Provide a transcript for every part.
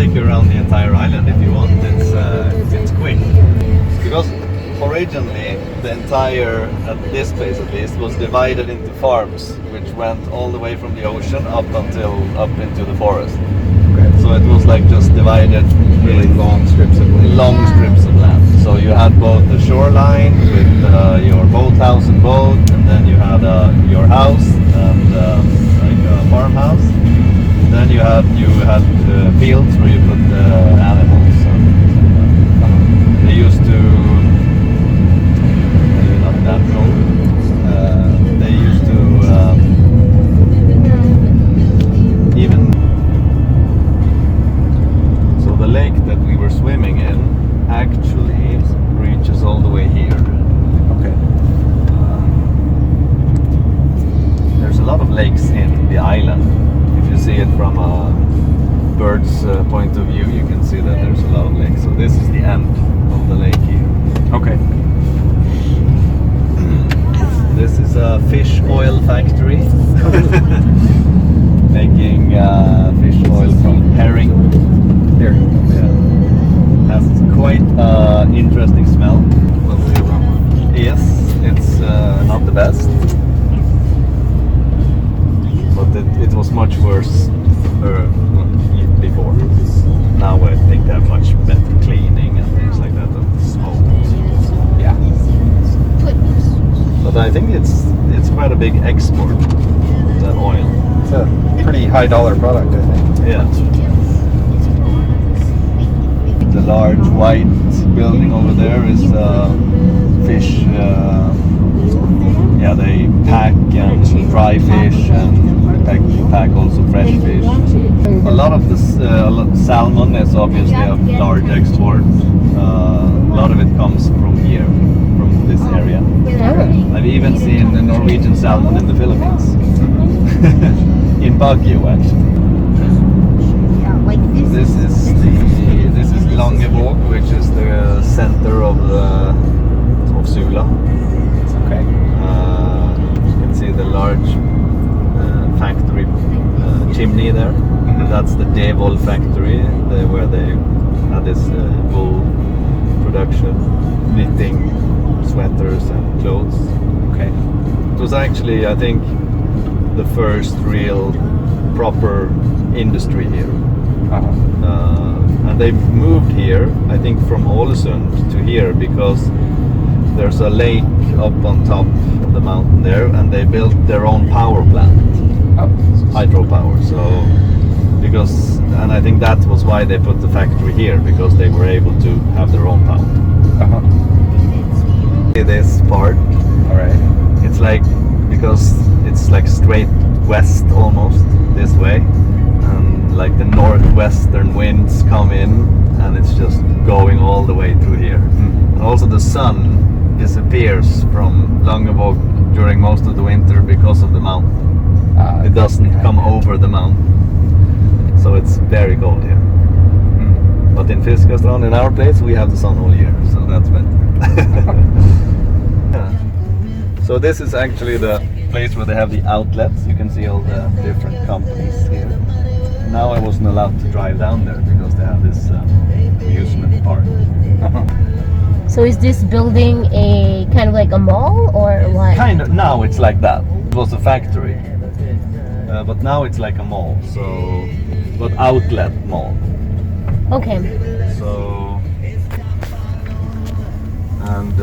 take you around the entire island if you want. It's quick. Because originally the entire, at this place at least, was divided into farms, which went all the way from the ocean up into the forest. Okay. So it was like just divided Really long strips of land. long strips of land. So you had both the shoreline with your boathouse and boat, and then you had your house and like a farmhouse. Then you had fields where you put animals. And they used to maybe not that cold. They used to even. So the lake that we were swimming in actually reaches all the way here. Okay. There's a lot of lakes in the island. If you see it from a bird's point of view, you can see that there's a lot of lakes. So this is the end of the lake here. Okay. This is a fish oil factory. Making fish oil from herring. Here. Yeah. Has quite interesting smell. Lovely aroma. Yes, it's not the best, but it was much worse before. Now I think they have much better cleaning and things like that, and smoke. Yeah. But I think it's quite a big export, that oil. It's a pretty high dollar product, I think. Yeah. The large white building over there is fish. Yeah, they pack and dry fish and pack also fresh fish. A lot of this salmon is obviously a large export. A lot of it comes from here, from this area. I've even seen the Norwegian salmon in the Philippines, in Baguio actually. This is Longevåg, which is the center of Sula. Okay. You can see the large factory chimney there. Mm-hmm. That's the Devol factory, where they had this wool production, knitting sweaters and clothes. Okay. It was actually, I think, the first real proper industry here. And they moved here, I think, from Ålesund to here because there's a lake up on top of the mountain there, and they built their own power plant, hydropower. So, and I think that was why they put the factory here, because they were able to have their own power. This part, all right. it's like, because it's like straight west almost this way, and like the northwestern winds come in, and it's just going all the way through here. And also the sun disappears from Longevåg during most of the winter because of the mountain. It doesn't come over the mountain, so it's very cold here. But in Fiskastrand, in our place, we have the sun all year, so that's better. Yeah. So this is actually the place where they have the outlets. You can see all the different companies here. Now I wasn't allowed to drive down there because they have this amusement park. So is this building a kind of like a mall or what? Kind of. Now it's like that. It was a factory, but now it's like a mall. So, but outlet mall. Okay. So, and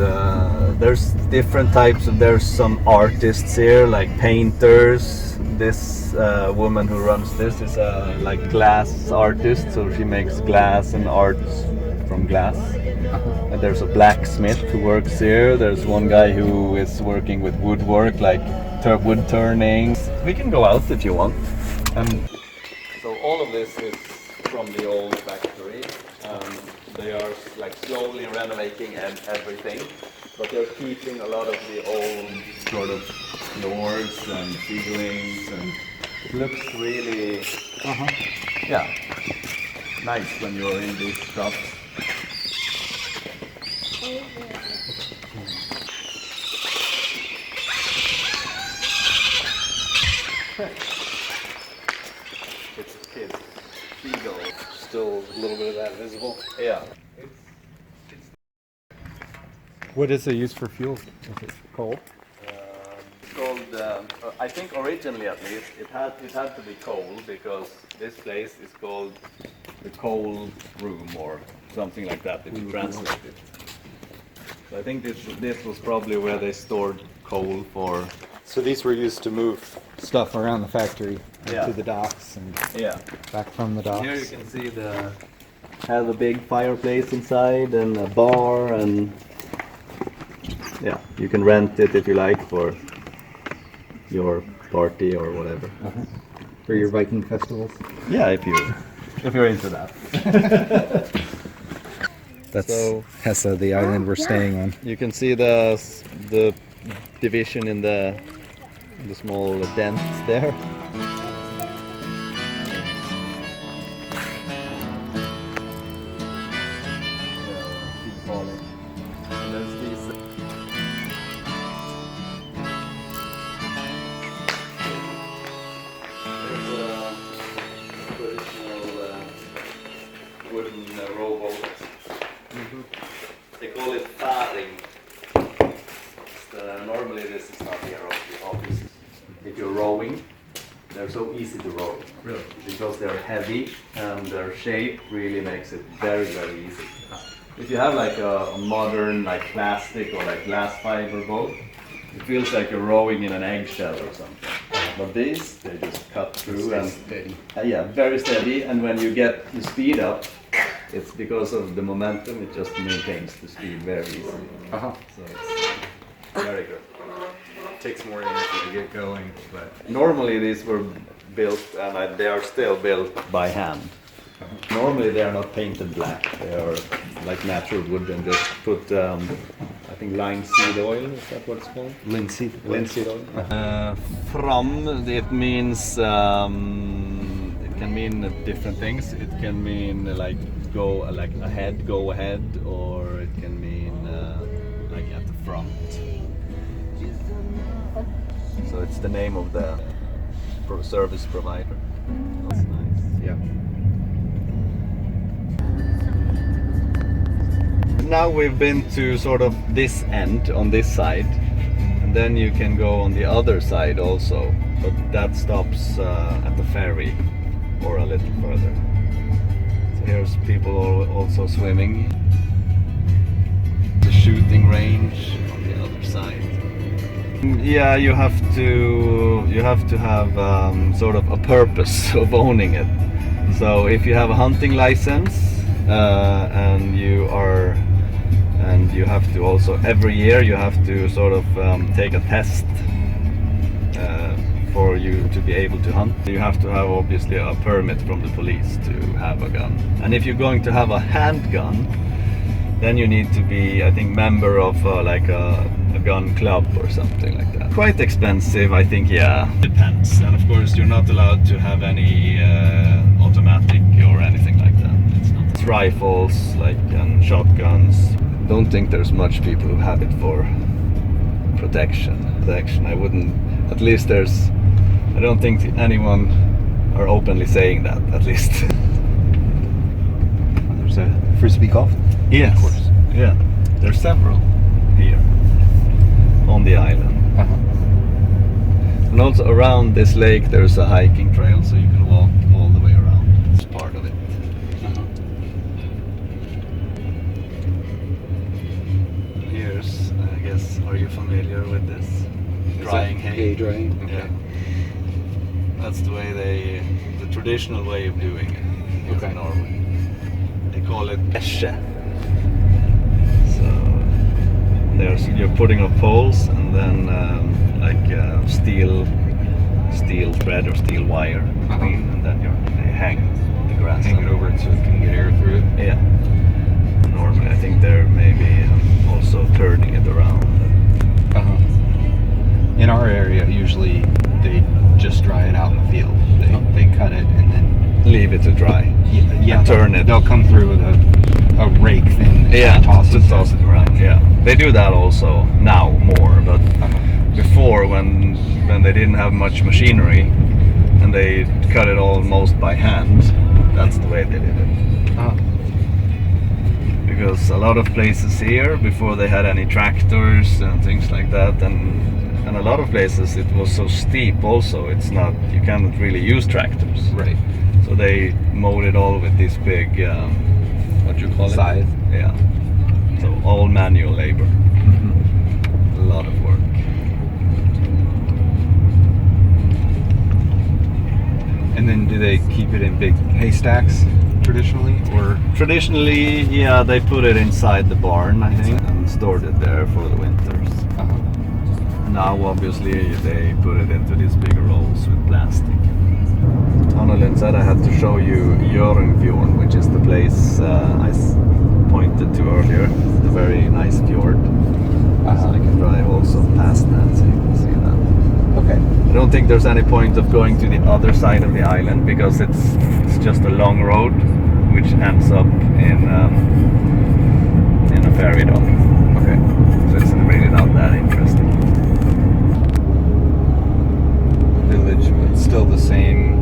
there's different types of. There's some artists here, like painters. This woman who runs this is a like glass artist, so she makes glass and arts from glass. And there's a blacksmith who works here. There's one guy who is working with woodwork, like wood turning. We can go out if you want. So all of this is from the old factory. They are like slowly renovating everything, but they're keeping a lot of the old sort of floors and ceilings, and it looks really, yeah, nice when you're in these shops. It's kids, seagulls. still a little bit of that visible. Yeah. What is it used for fuel? Is it coal? It's called, I think originally at least, it had to be coal because this place is called the coal room or something like that if you translate it. So I think this was probably where they stored coal for. So these were used to move stuff around the factory to the docks and back from the docks. Here you can see have a big fireplace inside and a bar, and yeah, you can rent it if you like for your party or whatever. For your Viking festivals? Yeah, if you're into that. That's Hessa, the island we're staying on. You can see the division in the small dents there. And there's these. There's a traditional wooden rowboat. They call it faring. Normally this is not here, obviously. If you're rowing, they're so easy to row. Really? Because they're heavy and their shape really makes it very, very easy. If you have like a modern like plastic or like glass fiber boat, it feels like you're rowing in an eggshell or something. But these, they just cut through and steady. Yeah, very steady. And when you get the speed up, it's because of the momentum. It just maintains the speed very easily. So it's very good. Takes more energy to get going, but Normally these were built, and they are still built by hand. Normally they are not painted black. They are like natural wood and just put, I think, linseed oil. Is that what it's called? linseed Linseed oil. From it means it can mean different things. It can mean like go ahead, or it can mean like at the front. So it's the name of the service provider. That's nice. Yeah. Now we've been to sort of this end on this side, and then you can go on the other side also, but that stops at the ferry or a little further. So here's people also swimming. The shooting range on the other side. Yeah, you have to have sort of a purpose of owning it. So if you have a hunting license and you have to also every year you have to sort of take a test for you to be able to hunt. You have to have obviously a permit from the police to have a gun. And if you're going to have a handgun, then you need to be, I think, member of like a gun club or something like that. Quite expensive, I think. Yeah, depends. And of course, you're not allowed to have any automatic or anything like that. It's rifles, like, and shotguns. Don't think there's much people who have it for protection. I wouldn't. At least I don't think anyone are openly saying that. At least. There's a frisbee golf. Yes. Of course. Yeah. There's several here on the island. And also around this lake there's a hiking trail, so you can walk all the way around. It's part of it. Here's, I guess, are you familiar with this? Drying hay. Hay drying. Okay. Yeah. That's the way the traditional way of doing it here in Norway. They call it esche. You're putting up poles and then steel thread or steel wire between, and then they hang the grass. Hang it over so it can get air through it. Yeah. Normally, I think they're maybe also turning it around. In our area, usually they just dry it out in the field. They cut it and then leave it to dry. Yeah. And turn it. They'll come through with a rake thing. Yeah, to toss it around. Yeah, they do that also now more, but before when they didn't have much machinery and they cut it almost by hand, That's the way they did it. Oh. Because a lot of places here, before they had any tractors and things like that, and a lot of places it was so steep also, it's not, you cannot really use tractors. Right. So they mowed it all with this big, what do you call it? Scythe. Yeah. So all manual labor. A lot of work. And then do they keep it in big haystacks traditionally, or? Traditionally, yeah, they put it inside the barn, I think, and stored it there for the winters. Uh-huh. Now, obviously, they put it into these big rolls with plastic. Annalyn said I had to show you Fjord, which is the place I pointed to earlier. It's a very nice fjord. So I can drive also past that, so you can see that. Okay. I don't think there's any point of going to the other side of the island because it's just a long road which ends up in a ferry dock. Okay. So it's really not that interesting. Village, but still the same.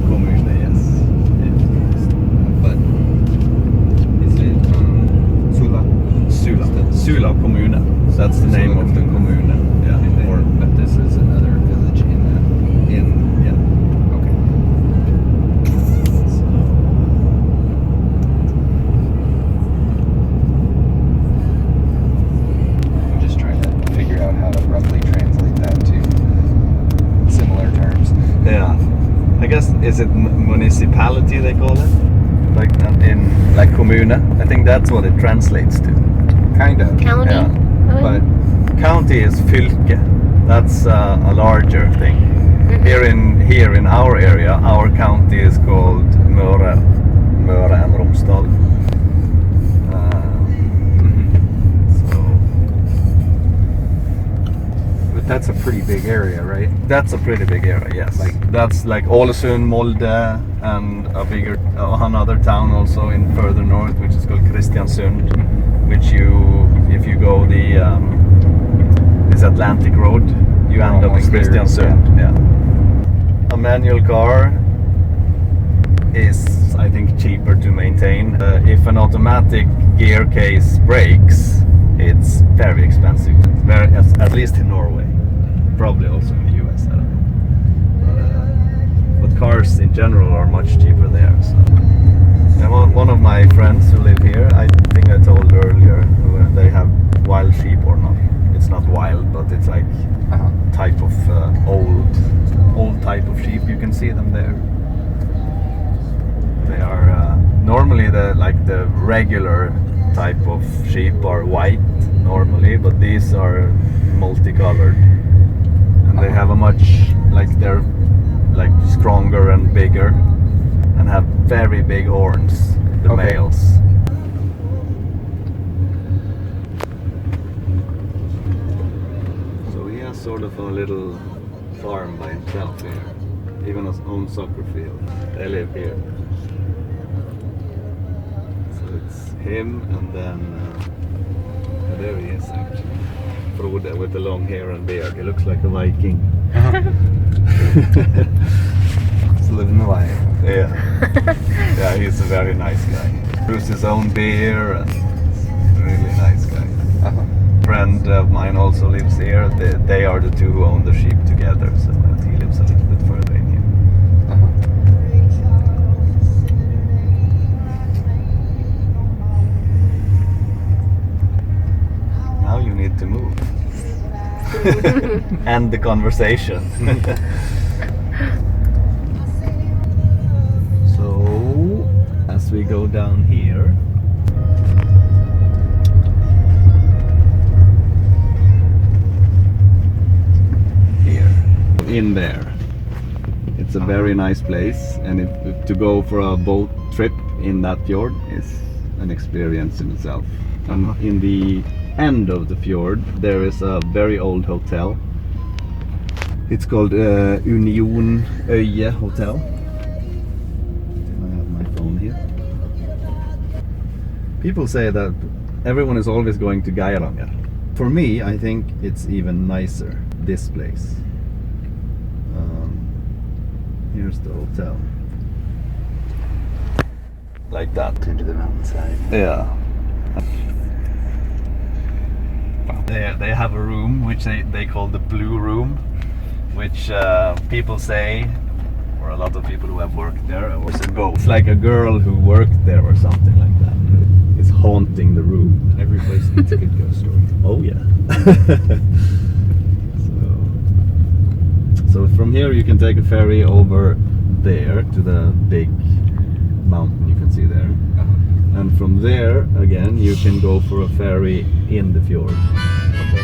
Kommune, yes. But is it Sula Kommune. That's the name of the commune. Yeah. Or but this is another village in that. Yeah. Okay. I'm just trying to figure out how to roughly translate that to similar terms. Yeah. I guess, is it municipality they call it? Like in like kommune? I think that's what it translates to. Kind of. County? Yeah. But County is fylke. That's a larger thing. Here in our area, our county is called Møre and Romsdal. but that's a pretty big area, right? That's a pretty big area, yes. That's like Ålesund, Molde, and a bigger another town also in further north, which is called Kristiansund, which if you go this Atlantic Road, you end up in Almost there, Kristiansund. Yeah. A manual car is, I think, cheaper to maintain. If an automatic gear case breaks, it's very expensive. At least in Norway, probably also in the US. I don't know. But cars in general are much cheaper there. So, and one of my friends who live here, I think I told earlier, they have wild sheep or not. It's not wild, but it's like type of old type of sheep. You can see them there. They are normally the regular type of sheep are white normally, but these are multicolored, and they have a much they're stronger and bigger, and have very big horns. The males. So he has sort of a little farm by himself here, even his own soccer field. They live here. So it's him, and then there he is actually. Frode with the long hair and beard. He looks like a Viking. He's living the life. Yeah. Yeah, he's a very nice guy. Brews his own beer, and he's a really nice guy. Friend of mine also lives here. They are the two who own the sheep together, so he lives a little bit further in here. Now you need to move. End the conversation. So, as we go down here, in there, it's a very nice place, and to go for a boat trip in that fjord is an experience in itself. And in the end of the fjord there is a very old hotel. It's called Union Øye Hotel. I have my phone here. People say that everyone is always going to Geiranger. For me, I think it's even nicer, this place. here's the hotel. Like that. Into the mountainside. Yeah. They have a room which they call the blue room, which people say, or a lot of people who have worked there, or it's a ghost. It's like a girl who worked there or something like that. It's haunting the room. Every place needs a good ghost story. Oh yeah. So from here you can take a ferry over there to the big mountain you can see there. And from there again you can go for a ferry in the fjord. Okay.